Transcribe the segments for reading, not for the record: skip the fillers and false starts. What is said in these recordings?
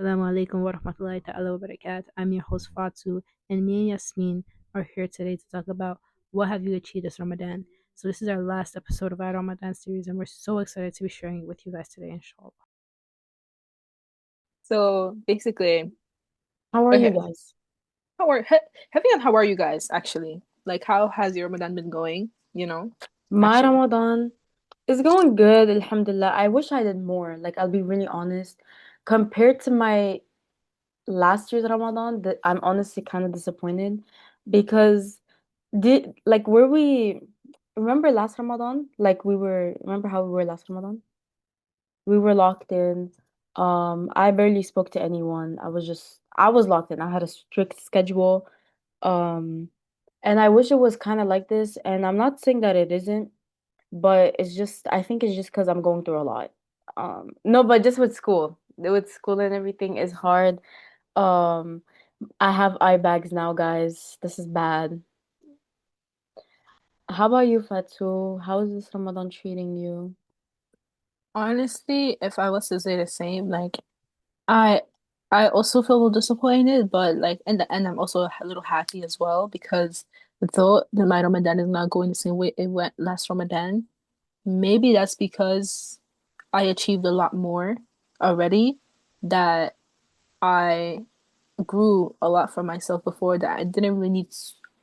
Assalamu alaikum wa rahmatullahi ta'ala wa barakatuh. I'm your host Fatu, and me and Yasmin are here today to talk about what have you achieved this Ramadan. So this is our last episode of our Ramadan series, and we're so excited to be sharing it with you guys today, inshallah. So basically, How are you okay, guys? how are you guys actually? Like, how has your Ramadan been going? My Actually. Ramadan is going good, alhamdulillah. I wish I did more. Like, I'll be really honest. Compared to my last year's Ramadan, that I'm honestly kind of disappointed because were we remember last Ramadan? Remember how we were last Ramadan? We were locked in. I barely spoke to anyone. I was locked in. I had a strict schedule. Um, and I wish it was kind of like this. And I'm not saying that it isn't, but I think it's just because I'm going through a lot. No, but just with school and everything is hard. Um, I have eye bags now, guys. This is bad. How about you, Fatu? How is this Ramadan treating you? Honestly, if I was to say the same, like I I also feel a little disappointed, but like in the end, I'm also a little happy as well because though my Ramadan is not going the same way it went last Ramadan, maybe that's because I achieved a lot more already that I grew a lot for myself before that I didn't really need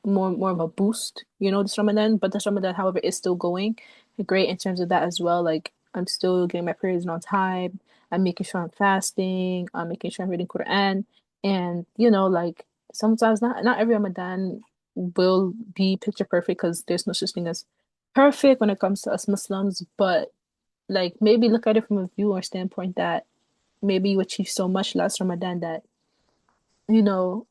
more of a boost, this Ramadan. But this Ramadan, however, is still going great in terms of that as well. Like I'm still getting my prayers in on time. I'm making sure I'm fasting. I'm making sure I'm reading Quran. And like sometimes not every Ramadan will be picture perfect because there's no such thing as perfect when it comes to us Muslims. But like maybe look at it from a viewer standpoint that maybe you achieved so much last Ramadan that you know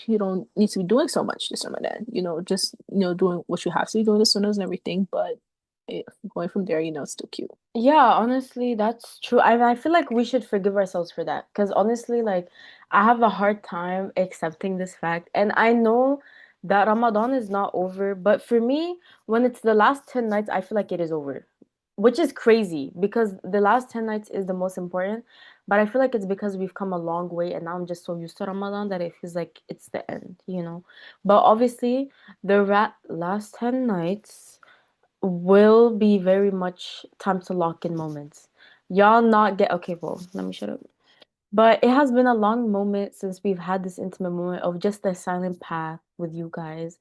you don't need to be doing so much this Ramadan. Just doing what you have to be doing the sunnahs and everything, but it, going from there, it's still cute. Yeah, honestly, that's true. I feel like we should forgive ourselves for that because honestly, like, I have a hard time accepting this fact. And I know that Ramadan is not over, but for me, when it's the last 10 nights, I feel like it is over, which is crazy because the last 10 nights is the most important. But I feel like it's because we've come a long way and now I'm just so used to Ramadan that it feels like it's the end. But obviously, the last 10 nights will be very much time to lock in moments. Y'all not get okay, well, let me shut up. But it has been a long moment since we've had this intimate moment of just a silent path with you guys.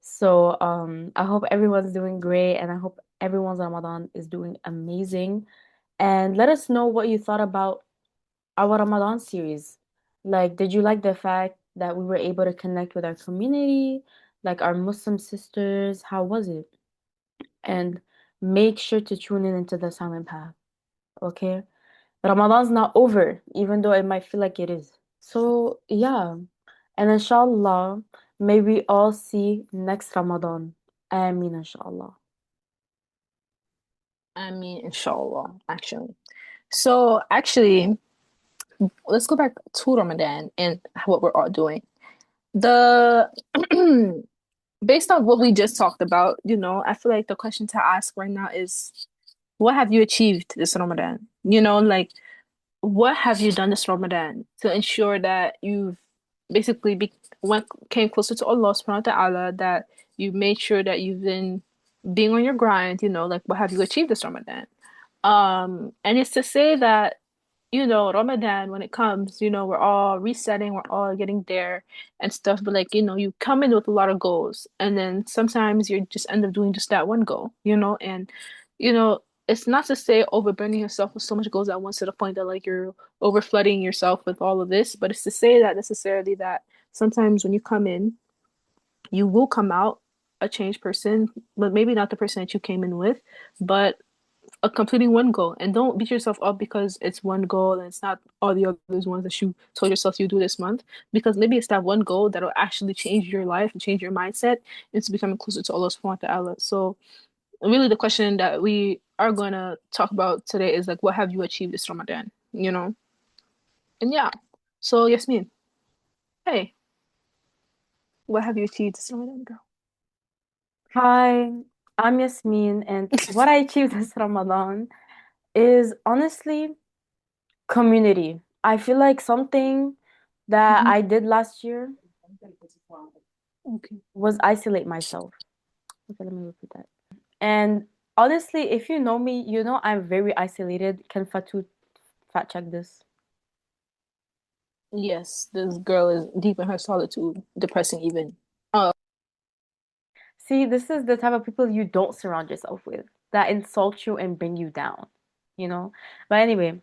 So I hope everyone's doing great and I hope everyone's Ramadan is doing amazing. And let us know what you thought about our Ramadan series. Like, did you like the fact that we were able to connect with our community, like our Muslim sisters? How was it? And make sure to tune in into the silent path, okay? Ramadan's not over, even though it might feel like it is. So, yeah. And inshallah, may we all see next Ramadan. Ameen, inshallah. I mean, inshallah, actually. So actually, let's go back to Ramadan and what we're all doing. The based on what we just talked about, I feel like the question to ask right now is, what have you achieved this Ramadan? Like what have you done this Ramadan to ensure that you've basically came closer to Allah subhanahu wa ta'ala, that you made sure that you've been being on your grind, like what have you achieved this Ramadan? And it's to say that, Ramadan, when it comes, we're all resetting, we're all getting there and stuff, but like, you come in with a lot of goals, and then sometimes you just end up doing just that one goal, and you know, it's not to say overburdening yourself with so much goals at once to the point that like you're overflooding yourself with all of this, but it's to say that necessarily that sometimes when you come in, you will come out a changed person, but maybe not the person that you came in with, but completing one goal. And don't beat yourself up because it's one goal and it's not all the others ones that you told yourself you do this month, because maybe it's that one goal that'll actually change your life and change your mindset into becoming closer to Allah subhanahu wa ta'ala. So really the question that we are going to talk about today is like, what have you achieved this Ramadan, and yeah. So Yasmin, hey, what have you achieved this Ramadan, girl? Hi, I'm Yasmin, and what I achieved this Ramadan is honestly community. I feel like something that Mhm. I did last year Okay. was isolate myself. Okay, let me repeat that. And honestly, if you know me, you know I'm very isolated. Can Fatu fact check this? Yes, this girl is deep in her solitude, depressing even. Uh, See, this is the type of people you don't surround yourself with that insult you and bring you down, you know? But anyway,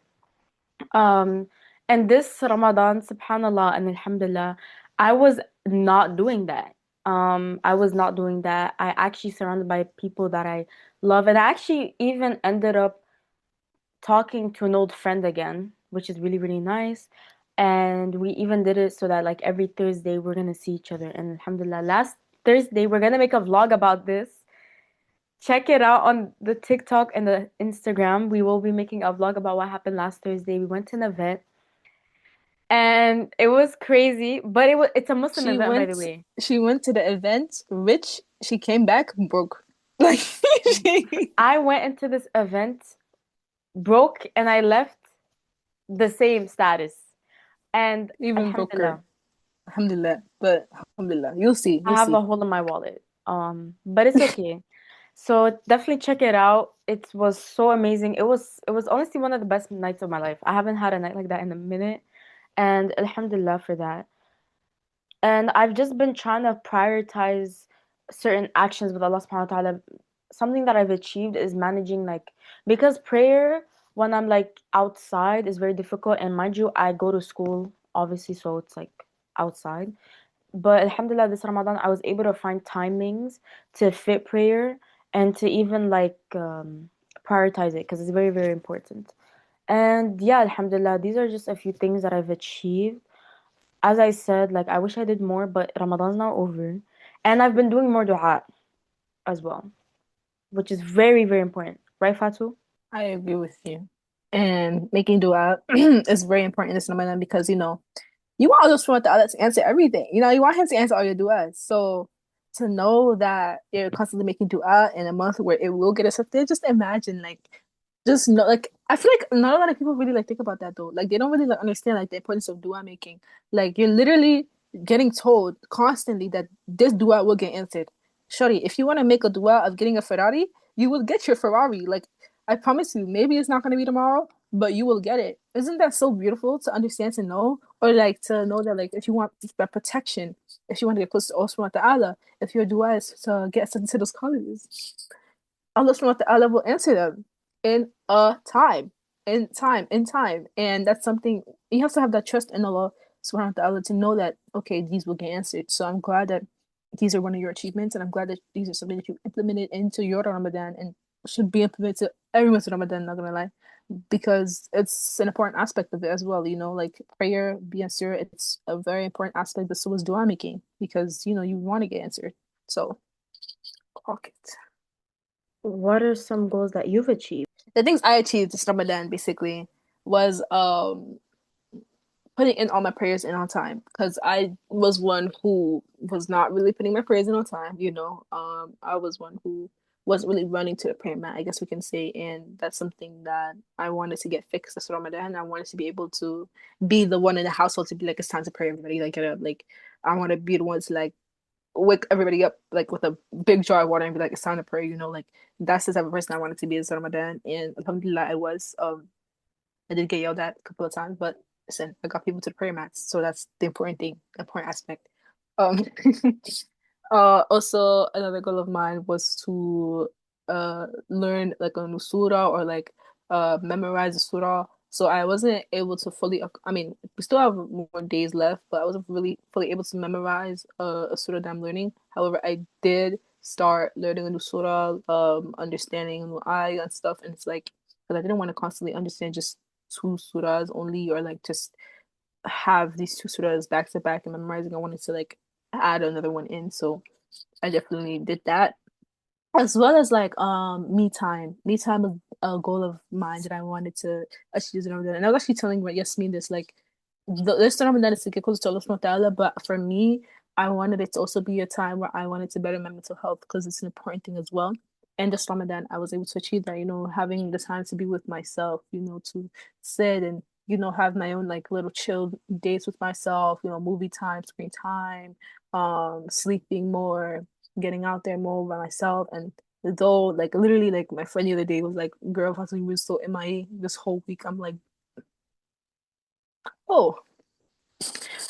um, and this Ramadan, subhanallah and alhamdulillah, I was not doing that. I was not doing that. I actually surrounded by people that I love, and I actually even ended up talking to an old friend again, which is really, really nice. And we even did it so that like every Thursday we're gonna see each other. And alhamdulillah, last Thursday we're gonna make a vlog about this. Check it out on the TikTok and the Instagram. We will be making a vlog about what happened last Thursday. We went to an event and it was crazy, but it's a Muslim she event by the went way. she went to the event rich, she came back broke. Like she I went into this event broke and I left the same status. And even broker. alhamdulillah, Alhamdulillah. But alhamdulillah. You'll see. I You'll have a see. hole in my wallet. But it's okay. So definitely check it out. It was so amazing. It was honestly one of the best nights of my life. I haven't had a night like that in a minute, and alhamdulillah for that. And I've just been trying to prioritize certain actions with Allah subhanahu wa ta'ala. Something that I've achieved is managing like because prayer when I'm like outside is very difficult and mind you I go to school obviously so it's like outside. But alhamdulillah this Ramadan I was able to find timings to fit prayer and to even like prioritize it because it's very, very important. And yeah, alhamdulillah, these are just a few things that I've achieved. As I said, like I wish I did more, but Ramadan's now over. And I've been doing more dua as well, which is very, very important. Right, Fatu? I agree with you. And making dua is very important in this Ramadan because you want Allah subhanahu wa ta'ala to answer everything. You want him to answer all your du'as. So to know that you're constantly making dua in a month where it will get accepted, just imagine like just know like I feel like not a lot of people really like think about that though. Like they don't really like understand like the importance of dua making. Like you're literally getting told constantly that this dua will get answered. Shorty, if you want to make a dua of getting a Ferrari, you will get your Ferrari. Like I promise you, maybe it's not gonna be tomorrow, but you will get it. Isn't that so beautiful to understand to know? Or like to know that like if you want that protection, if you want to get close to Allah subhanahu wa ta'ala, if your dua is to get into those colors, Allah subhanahu wa ta'ala will answer them in a time, in time. And that's something you have to have that trust in Allah subhanahu wa ta'ala to know that okay, these will get answered. So I'm glad that these are one of your achievements and I'm glad that these are something that you implemented into your Ramadan and should be implemented to everyone's Ramadan, not gonna lie because it's an important aspect of it as well. Like prayer, be answered. It's a very important aspect, but so is dua making because you want to get answered. So clock it. What are some goals that you've achieved? The things I achieved this Ramadan basically was putting in all my prayers in on time because I was one who was not really putting my prayers in on time. I was one who wasn't really running to the prayer mat, I guess we can say, and that's something that I wanted to get fixed this Ramadan. I wanted to be able to be the one in the household to be like, it's time to pray, everybody, like get up. Like I want to be the one to like wake everybody up like with a big jar of water and be like, it's time to pray. Like that's the type of person I wanted to be this Ramadan, and alhamdulillah, I was. I did get yelled at a couple of times, but listen, I got people to the prayer mats, so that's the important thing, the important aspect. Um, also another goal of mine was to learn like a new surah or like memorize a surah. So I wasn't able to fully. I mean, we still have more days left, but I wasn't really fully able to memorize a surah that I'm learning. However, I did start learning a new surah, understanding a new ayah and stuff, and it's like because I didn't want to constantly understand just two surahs only or like just have these two surahs back to back and memorizing. I wanted to like add another one in. So I definitely did that. As well as like me time. Me time was a goal of mine that I wanted to achieve in Ramadan. And I was actually telling Yasmin this like this Ramadan is to get closer to Allah subhanahu wa ta'ala, but for me, I wanted it to also be a time where I wanted to better my mental health because it's an important thing as well. And this Ramadan, I was able to achieve that, having the time to be with myself, to sit and have my own like little chill days with myself, movie time, screen time, sleeping more, getting out there more by myself. And though like literally like my friend the other day was like, girl, I was so MIA this whole week. I'm like, oh,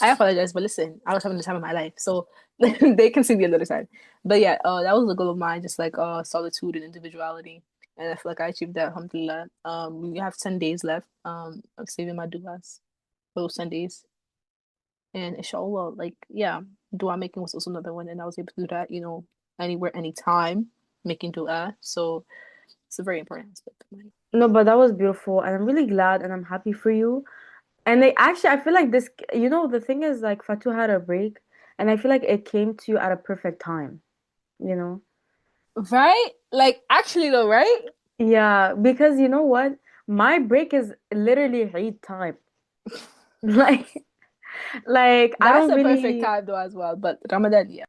I apologize, but listen, I was having the time of my life. So they can see the other side. But yeah, that was a goal of mine, just like solitude and individuality. And I feel like I achieved that, alhamdulillah. We have 10 days left. I'm saving my du'as for those 10 days. And inshallah, like, yeah, dua making was also another one. And I was able to do that, anywhere, anytime, making dua. So it's a very important aspect of mine. No, but that was beautiful, and I'm really glad and I'm happy for you. And they actually, I feel like this, the thing is, like, Fatu had a break, and I feel like it came to you at a perfect time, you know? Right? Like, actually, though, right? Yeah, because you know what? My break is literally Eid time. Like, I That's don't a perfect really time, though, as well. But Ramadan, yeah.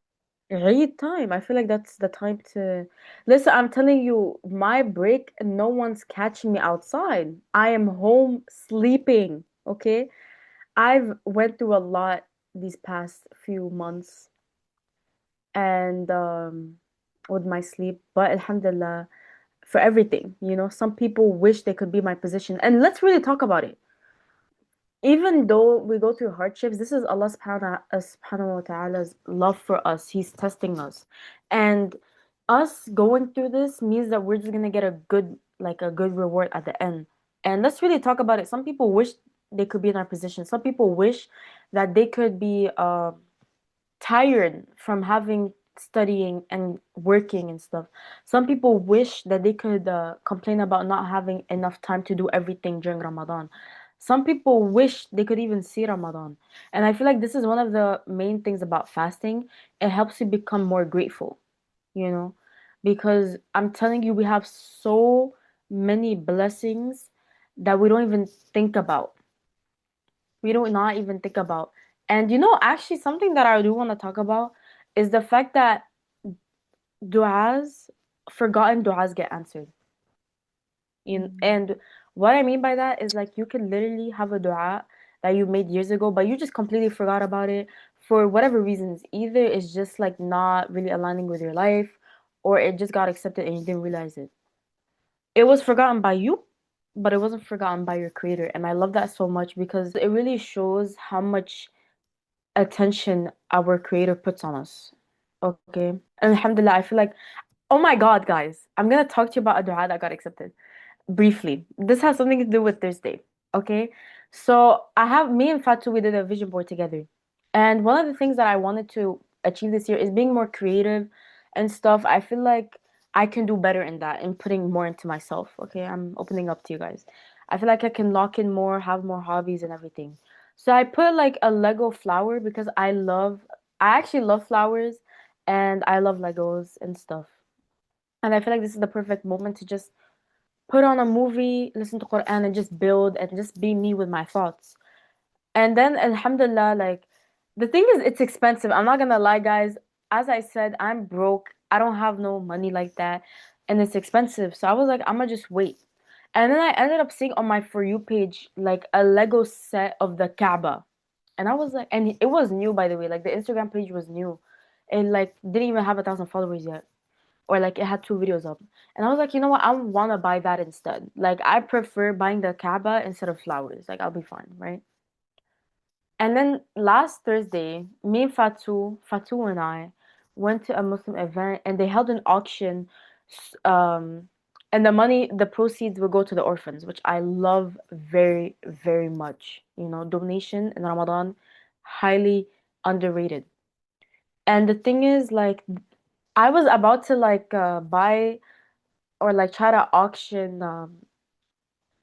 Eid time. I feel like that's the time to listen. I'm telling you, my break, no one's catching me outside. I am home sleeping. Okay, I've went through a lot these past few months, and with my sleep, but alhamdulillah for everything. Some people wish they could be my position, and let's really talk about it. Even though we go through hardships, this is Allah subhanahu wa ta'ala's love for us. He's testing us. And us going through this means that we're just gonna get a good reward at the end. And let's really talk about it. Some people wish they could be in our position. Some people wish that they could be tired from having studying and working and stuff. Some people wish that they could complain about not having enough time to do everything during Ramadan. Some people wish they could even see Ramadan. And I feel like this is one of the main things about fasting. It helps you become more grateful, you know, because I'm telling you, we have so many blessings that we don't even think about. We don't not even think about. And actually, something that I do want to talk about is the fact that du'as, forgotten du'as get answered. Mm. And what I mean by that is like you can literally have a du'a that you made years ago, but you just completely forgot about it for whatever reasons. Either it's just like not really aligning with your life, or it just got accepted and you didn't realize it. It was forgotten by you, but it wasn't forgotten by your creator. And I love that so much because it really shows how much attention our creator puts on us. Okay. And alhamdulillah, I feel like, oh my God, guys, I'm gonna talk to you about a dua that got accepted briefly. This has something to do with Thursday. Okay. So I have me and Fatu, we did a vision board together. And one of the things that I wanted to achieve this year is being more creative and stuff. I feel like I can do better in that and putting more into myself. Okay. I'm opening up to you guys. I feel like I can lock in more, have more hobbies and everything. So I put like a Lego flower because I actually love flowers and I love Legos and stuff. And I feel like this is the perfect moment to just put on a movie, listen to Quran, and just build and just be me with my thoughts. And then, alhamdulillah, like the thing is, it's expensive. I'm not gonna lie, guys. As I said, I'm broke. I don't have no money like that, and it's expensive. So I was like, I'm gonna just wait. And then I ended up seeing on my For You page like a Lego set of the Kaaba. And I was like, and it was new, by the way. Like the Instagram page was new. It like didn't even have 1,000 followers yet, or like it had 2 videos up. And I was like, you know what? I want to buy that instead. Like I prefer buying the Kaaba instead of flowers. Like I'll be fine, right? And then last Thursday, me and Fatu and I went to a Muslim event, and they held an auction. Um, and the proceeds will go to the orphans, which I love very, very much. Donation in Ramadan, highly underrated. And the thing is, like, I was about to like buy or like try to auction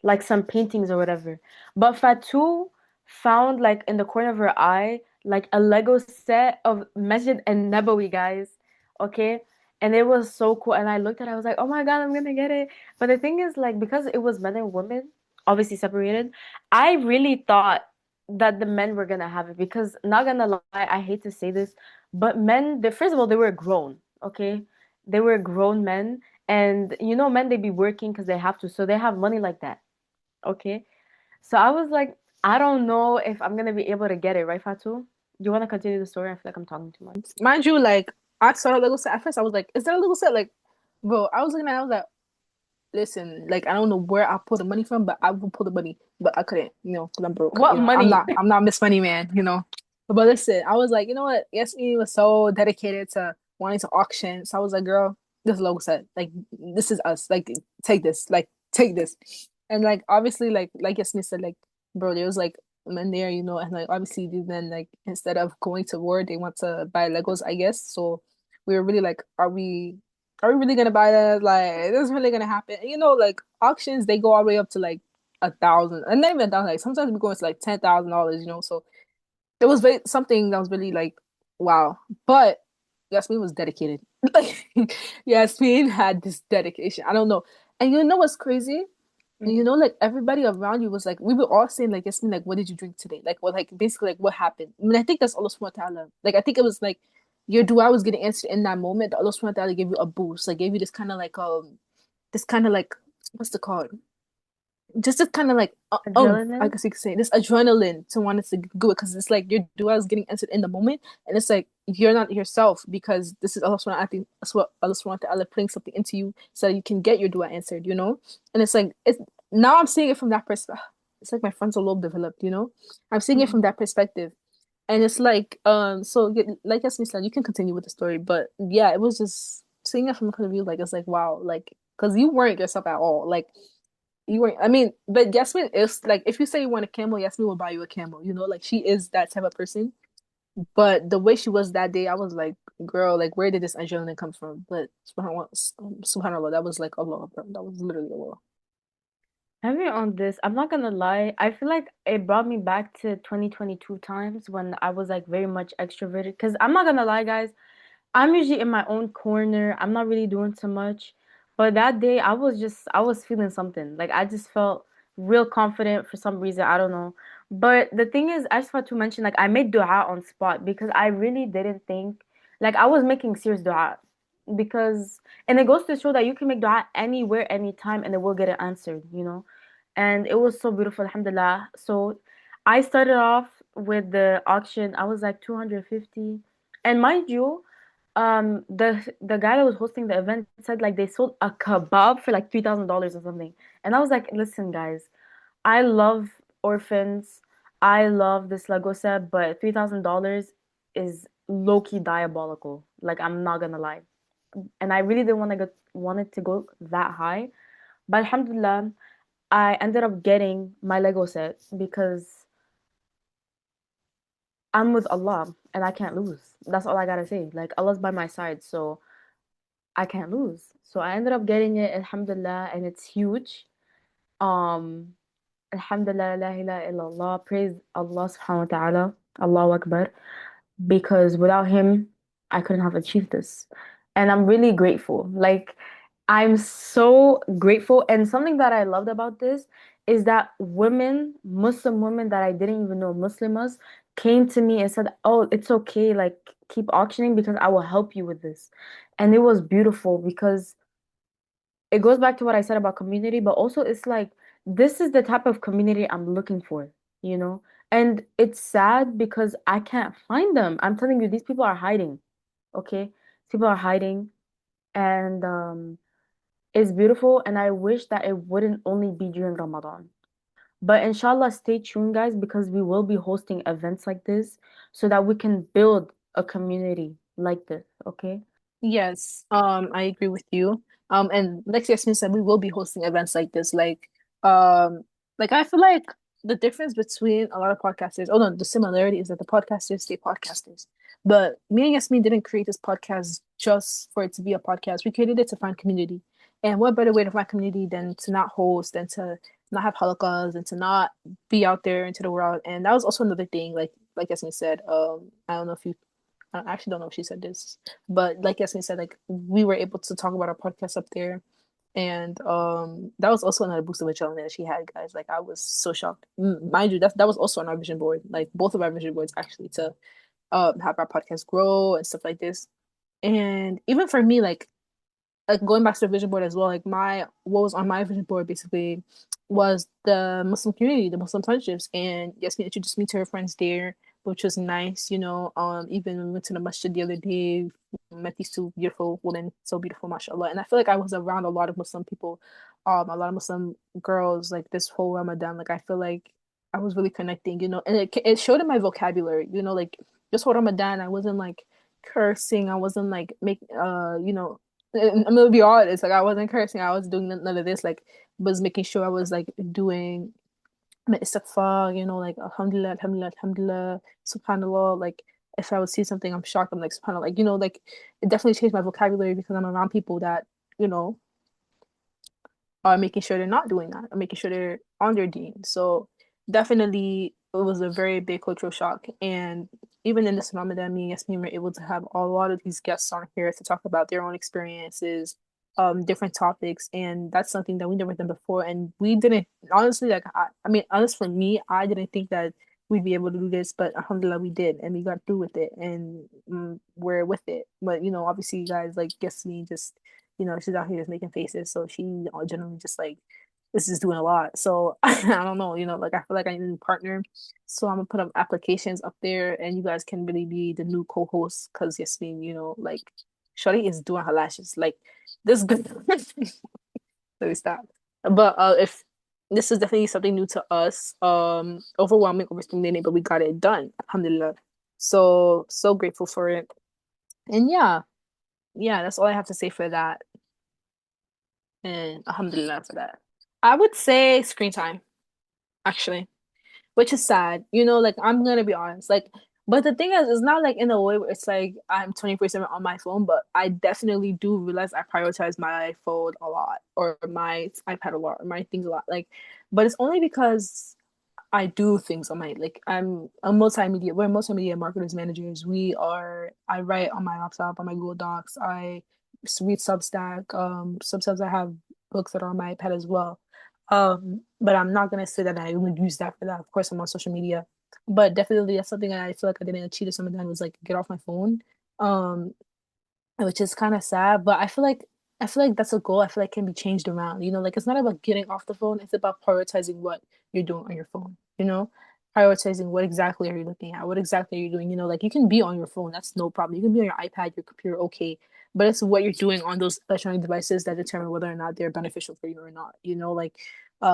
like some paintings or whatever. But Fatu found like in the corner of her eye like a Lego set of Masjid and Nabawi, guys. Okay? And it was so cool. And I looked at it, I was like, oh my God, I'm gonna get it. But the thing is, like, because it was men and women, obviously separated, I really thought that the men were gonna have it because not gonna lie, I hate to say this, but men, first of all, they were grown, okay? They were grown men, and men they be working because they have to, so they have money like that. Okay. So I was like, I don't know if I'm gonna be able to get it, right, Fatu? Do you want to continue the story? I feel like I'm talking too much. Mind you, like I saw a Lego set. At first, I was like, "Is that a Lego set?" Like, bro, I was looking at. It, I was like, "Listen, like I don't know where I pull the money from, but I will pull the money, but I couldn't, because I'm broke. What money? I'm not Miss Money Man. But listen, I was like, you know what? Yasmin was so dedicated to wanting to auction, so I was like, girl, this is Lego set. Like, this is us. Like, take this. And like, obviously, like Yasmin said, like, bro, there was like men there, and like obviously these men like instead of going to war, they want to buy Legos, I guess. So we were really like, are we really gonna buy that? Like, this is really gonna happen? And, like auctions, they go all the way up to like 1,000, and not even 1,000. Like sometimes we go into like $10,000. So it was something that was really like wow. But Yasmin was dedicated. Like Yasmin had this dedication. I don't know. And you know what's crazy? Like everybody around you was like, we were all saying like, Yasmin, like, what did you drink today? Like, what, like, basically, like, what happened? I mean, I think that's Allah Subhanahu wa Ta'ala. Like, I think it was like your dua was getting answered in that moment. That Allah Subhanahu wa Ta'ala gave you a boost, like, gave you this kind of like, what's the called? Just this kind of like, I Adrenaline? guess you could say, this adrenaline to want it to go it because it's like your dua is getting answered in the moment, and it's like you're not yourself because this is Allah Subhanahu wa Ta'ala. I think that's what Allah Subhanahu wa Ta'ala putting something into you so that you can get your dua answered. And it's like it's now I'm seeing it from that perspective. It's like my frontal lobe developed. I'm seeing it from Mhm. that perspective. And it's like, so like Yasmin said, you can continue with the story, but yeah, it was just seeing it from the point of view, like it's like wow, like because you weren't yourself at all, like you weren't. I mean, but Yasmin is like, if you say you want a camel, Yasmin will buy you a camel. Like she is that type of person. But the way she was that day, I was like, girl, like where did this adrenaline come from? But subhanallah, that was like Allah, bro. That was literally Allah. Heavy on this, I'm not gonna lie. I feel like it brought me back to 2022 times when I was like very much extroverted. Because I'm not gonna lie, guys. I'm usually in my own corner. I'm not really doing too much. But that day I was feeling something. Like I just felt real confident for some reason. I don't know. But the thing is, I just want to mention like I made dua on spot because I really didn't think like I was making serious dua because and it goes to show that you can make dua anywhere, anytime and it will get it answered. And it was so beautiful, alhamdulillah. So I started off with the auction. I was like 250. And mind you, the guy that was hosting the event said like they sold a kebab for like $3,000 or something. And I was like, listen, guys, I love orphans. I love this Lego set, but $3,000 is low-key diabolical. Like I'm not gonna lie. And I really didn't wanted to go that high. But alhamdulillah, I ended up getting my Lego set because I'm with Allah and I can't lose. That's all I gotta say. Like Allah's by my side, so I can't lose. So I ended up getting it, alhamdulillah, and it's huge. Um, Alhamdulillah, la ilaha illallah. Praise Allah subhanahu wa ta'ala. Allahu Akbar. Because without him, I couldn't have achieved this. And I'm really grateful. Like, I'm so grateful. And something that I loved about this is that women, Muslim women that I didn't even know, Muslimas, came to me and said, "Oh, it's okay. Like, keep auctioning because I will help you with this." And it was beautiful because it goes back to what I said about community, but also it's like this is the type of community I'm looking for, you know? And it's sad because I can't find them. I'm telling you, these people are hiding, okay? People are hiding, and it's beautiful. And I wish that it wouldn't only be during Ramadan. But inshallah, stay tuned, guys, because we will be hosting events like this so that we can build a community like this, okay? Yes, I agree with you. And like Yasmin said, we will be hosting events like this. Like I feel like the difference between a lot of podcasters, oh no, the similarity is that the podcasters stay podcasters. But me and Yasmin didn't create this podcast just for it to be a podcast. We created it to find community. And what better way to find community than to not host and to not have halakas and to not be out there into the world. And that was also another thing, like Yasmin said, I don't know if you I actually don't know if she said this, but like Yasmin said, like we were able to talk about our podcast up there, and that was also another boost of adrenaline that she had, guys. Like I was so shocked. Mind you, that was also on our vision board, like both of our vision boards actually to have our podcast grow and stuff like this. And even for me, like like going back to the vision board as well, like my what was on my vision board basically was the Muslim community, the Muslim friendships, and Yasmin introduced me to her friends there, which was nice. Even when we went to the masjid the other day, we met these two beautiful women, so beautiful, mashallah. And I feel like I was around a lot of Muslim people, a lot of Muslim girls, like this whole Ramadan. Like I feel like I was really connecting, and it showed in my vocabulary, like this whole Ramadan, I wasn't like cursing, I wasn't like I'm gonna be honest, like I wasn't cursing, I was doing none of this, like was making sure I was like doing my istighfar, like alhamdulillah, alhamdulillah, alhamdulillah, subhanallah, like if I would see something I'm shocked, I'm like subhanallah, like like it definitely changed my vocabulary because I'm around people that, you know, are making sure they're not doing that, or making sure they're on their deen. So definitely it was a very big cultural shock. And even in this Ramadan, me and Yasmin were able to have a lot of these guests on here to talk about their own experiences, different topics, and that's something that we never done before. And we didn't honestly like I mean, honest for me, I didn't think that we'd be able to do this, but alhamdulillah we did, and we got through with it, and we're with it. But obviously you guys like Yasmin just she's out here just making faces. So she generally just like this is doing a lot. So I don't know, like I feel like I need a new partner. So I'm gonna put up applications up there and you guys can really be the new co-host because Yasmin, like Shorty is doing her lashes. Like this good. Let me stop. But if this is definitely something new to us, overwhelming, overstimulating, but we got it done. Alhamdulillah. So grateful for it. And yeah, that's all I have to say for that. And alhamdulillah for that. I would say screen time, actually, which is sad. Like I'm gonna be honest. Like, but the thing is, it's not like in a way where it's like I'm 24/7 on my phone, but I definitely do realize I prioritize my phone a lot or my iPad a lot or my things a lot. Like, but it's only because I do things on my like I'm a multimedia. We're multimedia marketers managers. I write on my laptop on my Google Docs. I read Substack. Sometimes I have books that are on my iPad as well. But I'm not gonna say that I would use that for that. Of course, I'm on social media, but definitely that's something that I feel like I didn't achieve. Some of that was like get off my phone. Um, which is kind of sad, but I feel like that's a goal. I feel like can be changed around. Like it's not about getting off the phone, it's about prioritizing what you're doing on your phone, prioritizing what exactly are you looking at, what exactly are you doing, like you can be on your phone, that's no problem. You can be on your iPad, your computer, okay, but it's what you're doing on those electronic devices that determine whether or not they're beneficial for you or not. Like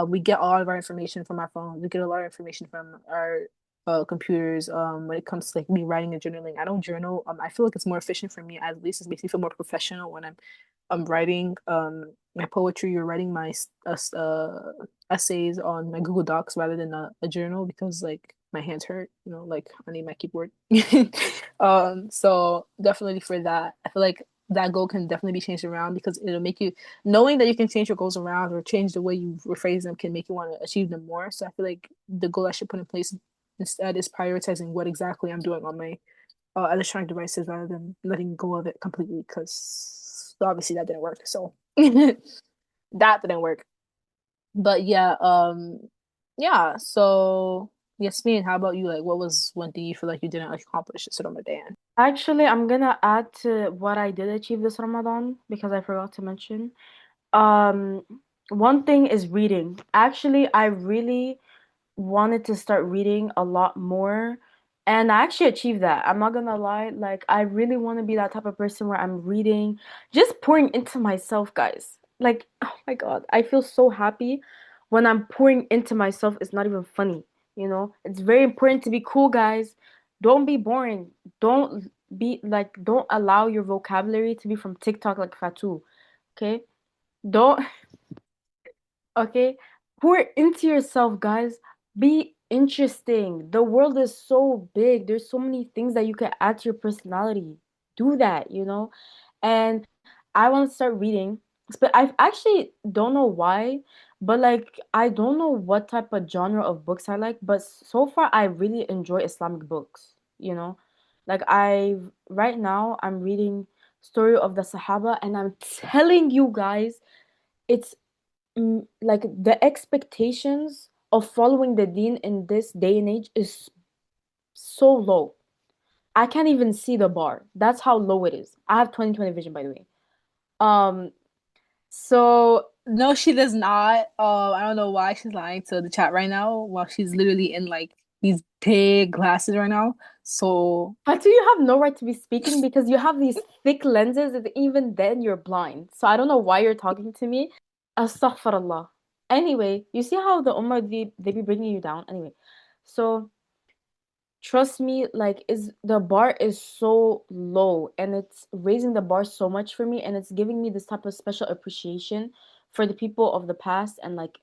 we get a lot of our information from our phone, we get a lot of information from our computers when it comes to like me writing and journaling. I don't journal. I feel like it's more efficient for me, at least it makes me feel more professional when I'm writing my poetry or writing my essays on my Google Docs rather than a journal because like my hands hurt, like I need my keyboard. So definitely for that, I feel like that goal can definitely be changed around because it'll make you knowing that you can change your goals around or change the way you rephrase them can make you want to achieve them more. So I feel like the goal I should put in place instead is prioritizing what exactly I'm doing on my electronic devices rather than letting go of it completely because obviously that didn't work. So that didn't work. But yeah. So Yasmin, how about you? Like, what was one thing you feel like you didn't accomplish this Ramadan? Actually, I'm gonna add to what I did achieve this Ramadan because I forgot to mention. Um, One thing is reading. Actually, I really wanted to start reading a lot more, and I actually achieved that. I'm not gonna lie. Like, I really want to be that type of person where I'm reading, just pouring into myself, guys. Like, oh my God, I feel so happy when I'm pouring into myself. It's not even funny, It's very important to be cool, guys. Don't be boring. Don't don't allow your vocabulary to be from TikTok like Fatu. Okay? Don't Okay? Pour into yourself, guys. Be interesting. The world is so big. There's so many things that you can add to your personality. Do that. And I want to start reading. But I actually don't know why, but like I don't know what type of genre of books I like, but so far I really enjoy Islamic books. Like I right now I'm reading Story of the Sahaba and I'm telling you guys, it's like the expectations of following the deen in this day and age is so low. I can't even see the bar. That's how low it is. I have 20/20 vision, by the way. So No, she does not. I don't know why she's lying to the chat right now while she's literally in like these big glasses right now. So but do you have no right to be speaking because you have these thick lenses and even then you're blind. So I don't know why you're talking to me. Astaghfirullah. Anyway, you see how the Ummah they be bringing you down? Anyway, so trust me, like is the bar is so low and it's raising the bar so much for me and it's giving me this type of special appreciation for the people of the past and like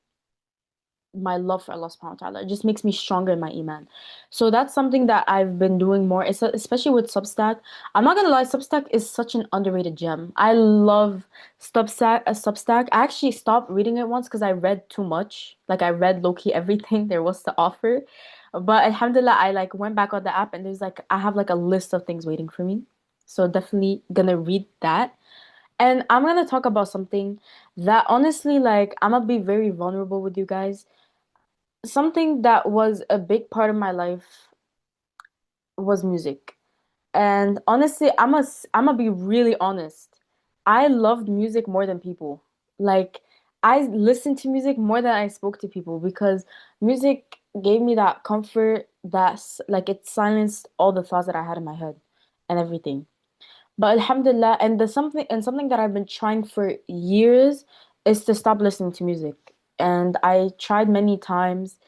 my love for Allah subhanahu wa ta'ala. It just makes me stronger in my iman. So that's something that I've been doing more, especially with Substack. I'm not gonna lie, Substack is such an underrated gem. I love Substack. I actually stopped reading it once because I read too much. Like I read low-key everything there was to offer. But alhamdulillah, I like went back on the app and there's like I have like a list of things waiting for me. So definitely gonna read that. And I'm gonna talk about something that honestly, like, I'm gonna be very vulnerable with you guys. Something that was a big part of my life was music. And honestly, I'm gonna be really honest. I loved music more than people. Like I listened to music more than I spoke to people because music gave me that comfort that's like it silenced all the thoughts that I had in my head and everything. But alhamdulillah, and the something that I've been trying for years is to stop listening to music. And I tried many times.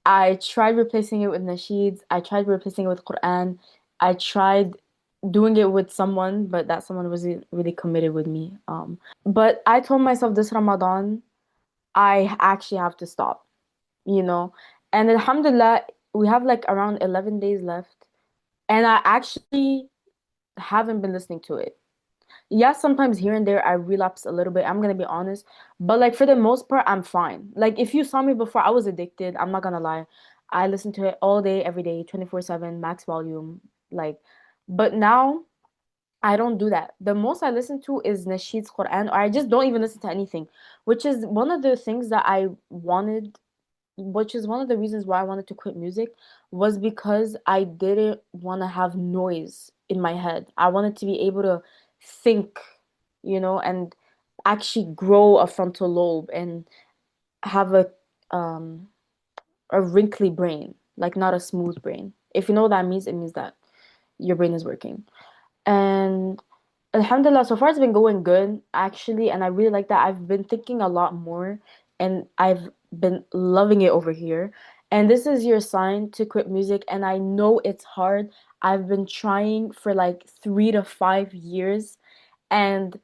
I tried replacing it with nasheeds. I tried replacing it with Quran. I tried doing it with someone, but that someone wasn't really committed with me. But I told myself this Ramadan, I actually have to stop, you know. And alhamdulillah, we have like around 11 days left, and I actually haven't been listening to it. Yeah, sometimes here and there I relapse a little bit. I'm gonna be honest, but like for the most part, I'm fine. Like if you saw me before, I was addicted. I'm not gonna lie. I listened to it all day, every day, 24/7, max volume. Like, but now I don't do that. The most I listen to is Nasheed's Quran, or I just don't even listen to anything, which is one of the things that I wanted, which is one of the reasons why I wanted to quit music, was because I didn't want to have noise in my head. I wanted to be able to think, and actually grow a frontal lobe and have um a wrinkly brain, like not a smooth brain. If you know what that means, it means that your brain is working. And alhamdulillah, so far it's been going good actually, and I really like that. I've been thinking a lot more and I've been loving it over here. And this is your sign to quit music, and I know it's hard. I've been trying for like 3 to 5 years, and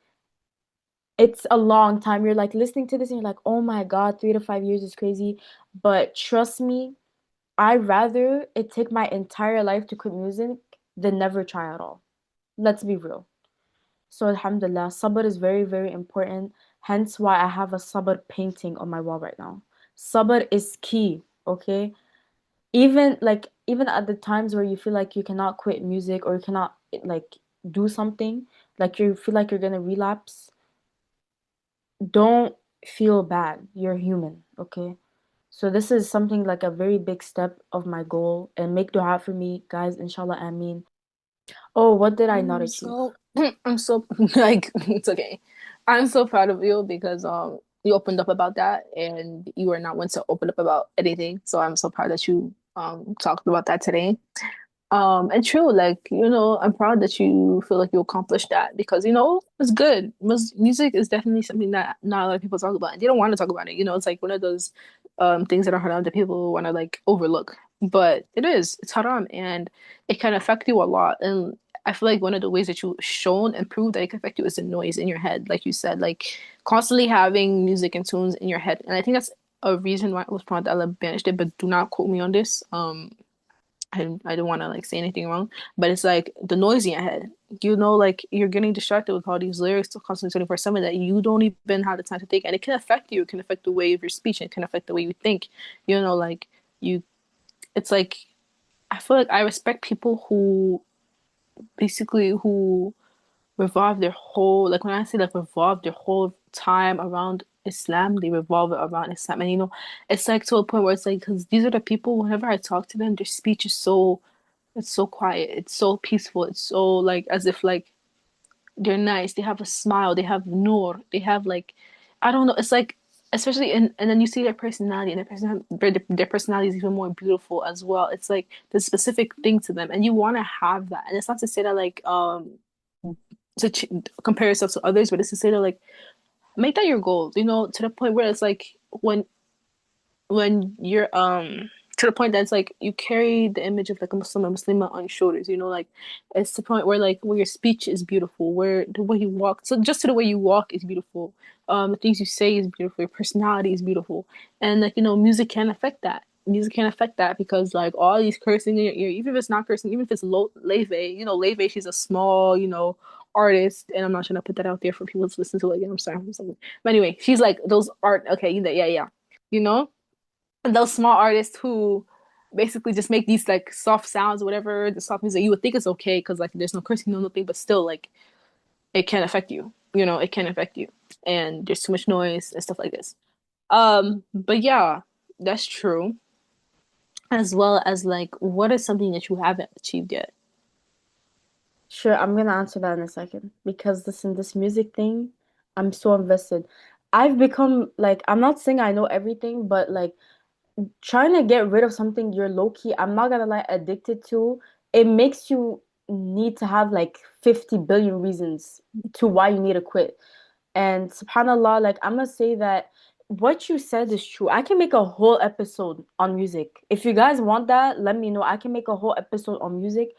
it's a long time. You're like listening to this and you're like, oh my God, 3 to 5 years is crazy. But trust me, I'd rather it take my entire life to quit music than never try at all. Let's be real. So alhamdulillah, sabr is very, very important. Hence why I have a sabr painting on my wall right now. Sabr is key, okay? Even at the times where you feel like you cannot quit music or you cannot like do something, like you feel like you're gonna relapse, don't feel bad. You're human, okay? So this is something like a very big step of my goal, and make dua for me, guys, inshallah, ameen. Oh, what did I not achieve? so I'm so like it's okay. I'm so proud of you because you opened up about that and you were not one to open up about anything. So I'm so proud that you talked about that today. And true, like, I'm proud that you feel like you accomplished that because, it's good. Music is definitely something that not a lot of people talk about. And they don't want to talk about it. It's like one of those things that are haram that people want to like overlook. But it's haram and it can affect you a lot. And I feel like one of the ways that you've shown and proved that it can affect you is the noise in your head, like you said, like constantly having music and tunes in your head. And I think that's a reason why Allah subhanahu wa ta'ala banished it, but do not quote me on this. I don't want to like say anything wrong, but it's like the noise in your head. Like you're getting distracted with all these lyrics constantly 24/7 that you don't even have the time to think, and it can affect you. It can affect the way of your speech. And it can affect the way you think. Like you. It's like I feel like I respect people who basically who revolve their whole like when I say like revolve their whole time around Islam, they revolve it around Islam, and it's like to a point where it's like because these are the people. Whenever I talk to them, their speech is so it's so quiet. It's so peaceful. It's so like as if like they're nice. They have a smile. They have nur. They have like I don't know. It's like, especially and then you see their personality, and their personality is even more beautiful as well. It's like the specific thing to them, and you want to have that. And it's not to say that like to compare yourself to others, but it's to say that like make that your goal. You know, to the point where it's like when you're to the point that it's like you carry the image of like a Muslim or Muslimah on your shoulders, you know, like it's the point where like where your speech is beautiful, where the way you walk, so just to the way you walk is beautiful, the things you say is beautiful, your personality is beautiful, and like you know, music can affect that. Music can affect that because like all these cursing in your ear, even if it's not cursing, even if it's low Leve, you know, Leve, she's a small, you know, artist, and I'm not trying to put that out there for people to listen to again. I'm sorry, but anyway, she's like those art. Okay, yeah, yeah, you know those small artists who basically just make these like soft sounds or whatever, the soft music you would think is okay because like there's no cursing, no nothing, but still like it can affect you. You know, it can affect you. And there's too much noise and stuff like this. But yeah, that's true. As well as like what is something that you haven't achieved yet? Sure, I'm gonna answer that in a second because listen, this music thing, I'm so invested. I've become like, I'm not saying I know everything, but like trying to get rid of something you're low key, I'm not gonna lie, addicted to, it makes you need to have like 50 billion reasons to why you need to quit. And subhanAllah, like I'm gonna say that what you said is true. I can make a whole episode on music. If you guys want that, let me know. I can make a whole episode on music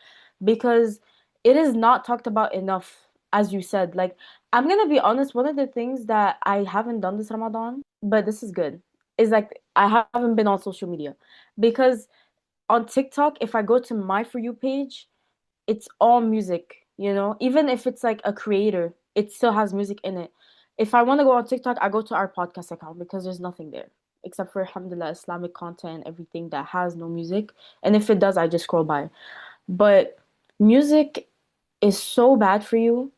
because it is not talked about enough, as you said. Like, I'm gonna be honest, one of the things that I haven't done this Ramadan, but this is good, is like I haven't been on social media. Because on TikTok, if I go to my For You page, it's all music, you know? Even if it's like a creator, it still has music in it. If I want to go on TikTok, I go to our podcast account because there's nothing there except for alhamdulillah Islamic content, everything that has no music. And if it does, I just scroll by. But music is so bad for you.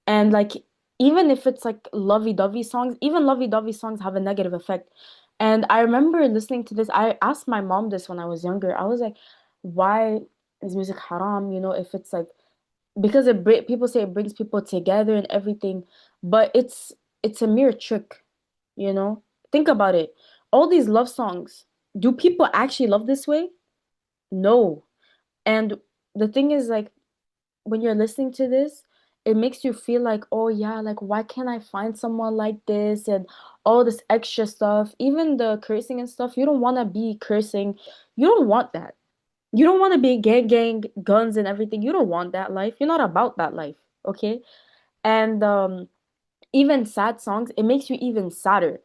And like even if it's like lovey-dovey songs, even lovey-dovey songs have a negative effect. And I remember listening to this. I asked my mom this when I was younger. I was like, why is music haram? You know, if it's like because people say it brings people together and everything, but it's a mere trick, you know? Think about it. All these love songs, do people actually love this way? No. And the thing is like when you're listening to this, it makes you feel like, oh yeah, like why can't I find someone like this and all this extra stuff, even the cursing and stuff. You don't want to be cursing. You don't want that. You don't want to be gang, guns and everything. You don't want that life. You're not about that life, okay? And even sad songs, it makes you even sadder.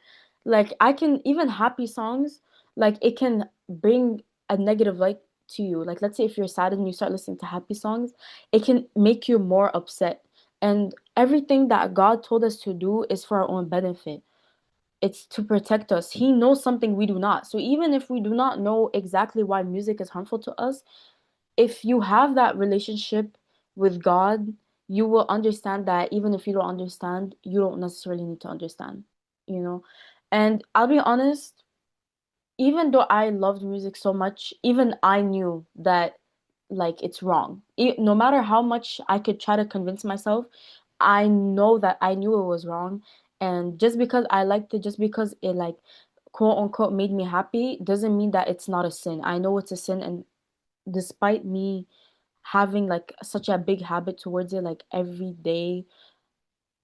Like I can even happy songs, like it can bring a negative light to you. Like let's say if you're sad and you start listening to happy songs, it can make you more upset. And everything that God told us to do is for our own benefit. It's to protect us. He knows something we do not. So even if we do not know exactly why music is harmful to us, if you have that relationship with God, you will understand that even if you don't understand, you don't necessarily need to understand, you know? And I'll be honest, even though I loved music so much, even I knew that like it's wrong. No matter how much I could try to convince myself, I know that I knew it was wrong. And just because I liked it, just because it like quote unquote made me happy, doesn't mean that it's not a sin. I know it's a sin, and despite me having like such a big habit towards it, like every day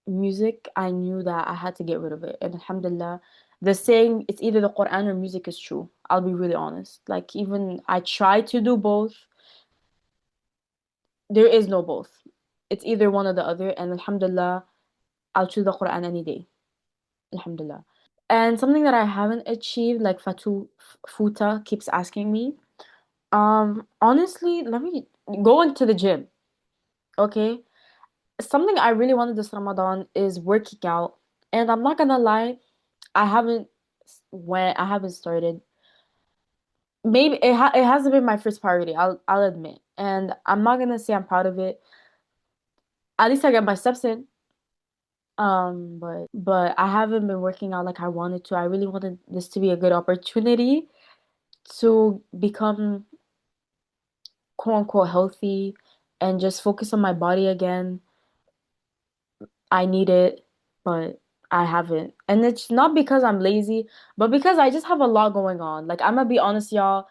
music, I knew that I had to get rid of it. And alhamdulillah, the saying, it's either the Quran or music is true. I'll be really honest. Like even I try to do both, there is no both. It's either one or the other. And alhamdulillah, I'll choose the Quran any day. Alhamdulillah. And something that I haven't achieved, like Futa keeps asking me, honestly, let me go into the gym. Okay, something I really wanted this Ramadan is working out. And I'm not gonna lie, I haven't started. Maybe it hasn't been my first priority. I'll admit. And I'm not gonna say I'm proud of it. At least I get my steps in. But I haven't been working out like I wanted to. I really wanted this to be a good opportunity to become quote unquote healthy and just focus on my body again. I need it, but I haven't. And it's not because I'm lazy, but because I just have a lot going on. Like I'm gonna be honest, y'all.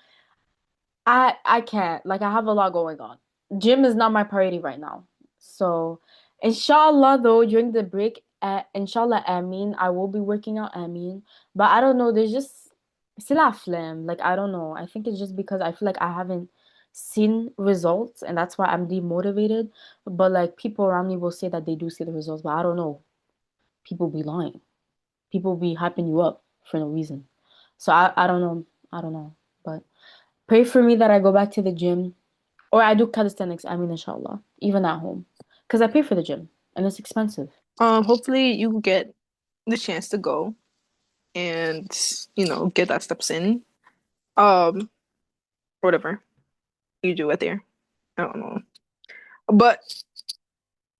I can't. Like I have a lot going on. Gym is not my priority right now. So, inshallah though, during the break, inshallah, I will be working out, But I don't know, there's just still a phlegm. Like I don't know. I think it's just because I feel like I haven't seen results and that's why I'm demotivated. But like people around me will say that they do see the results, but I don't know. People be lying. People be hyping you up for no reason. So I don't know. I don't know. But pray for me that I go back to the gym or I do calisthenics, inshallah, even at home. Because I pay for the gym and it's expensive. Hopefully you get the chance to go and, get that steps in. Whatever you do it there. I don't know. But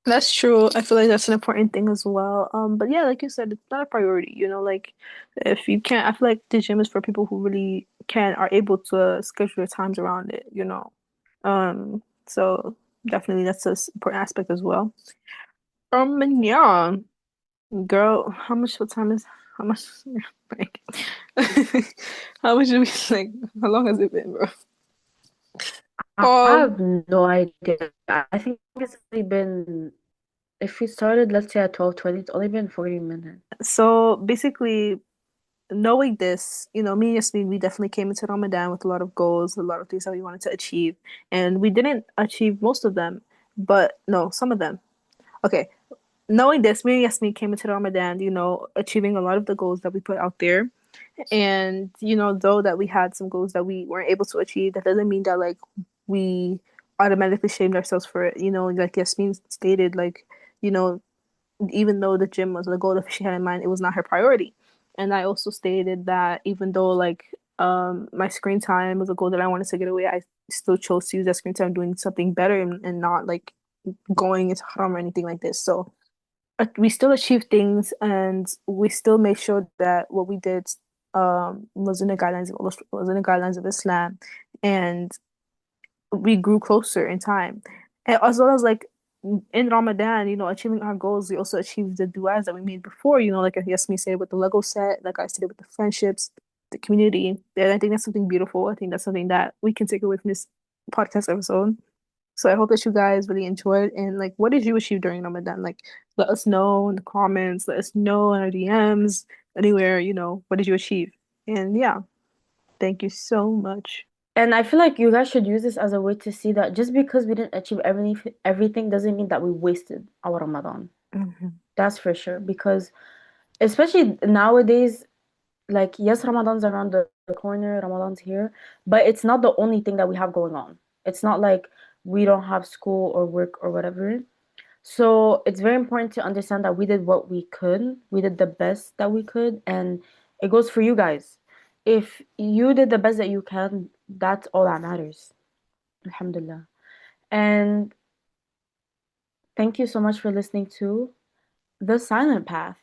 that's true. I feel like that's an important thing as well. But yeah, like you said, it's not a priority, like if you can't, I feel like the gym is for people who really are able to schedule their times around it. So definitely that's an important aspect as well. And yeah, girl, what time is, how much, like, how much do we, like, how long has it been, bro? I Um, have no idea. I think it's only been, if we started, let's say at 12:20, it's only been 40 minutes. so basically, knowing this, me and Yasmin, we definitely came into Ramadan with a lot of goals, a lot of things that we wanted to achieve, and we didn't achieve most of them, but no, some of them. Okay, knowing this, me and Yasmin came into Ramadan, achieving a lot of the goals that we put out there. And, though that we had some goals that we weren't able to achieve, that doesn't mean that like we automatically shamed ourselves for it. Like Yasmin stated, like, you know, even though the gym was the goal that she had in mind, it was not her priority. And I also stated that even though like my screen time was a goal that I wanted to get away, I still chose to use that screen time doing something better and not like going into haram or anything like this. So we still achieved things and we still made sure that what we did was in the guidelines of Islam, and we grew closer in time. And as well as like in Ramadan, achieving our goals, we also achieved the du'as that we made before, like Yasmin said with the Lego set, like I said with the friendships, the community. And I think that's something beautiful. I think that's something that we can take away from this podcast episode. So I hope that you guys really enjoyed. And like, what did you achieve during Ramadan? Like, let us know in the comments. Let us know in our DMs, anywhere. What did you achieve? And yeah, thank you so much. And I feel like you guys should use this as a way to see that just because we didn't achieve everything doesn't mean that we wasted our Ramadan. Mhm. That's for sure. Because especially nowadays, like yes, Ramadan's around the corner, Ramadan's here, but it's not the only thing that we have going on. It's not like we don't have school or work or whatever. So it's very important to understand that we did what we could. We did the best that we could, and it goes for you guys. If you did the best that you can, that's all that matters. Alhamdulillah. And thank you so much for listening to The Silent Path.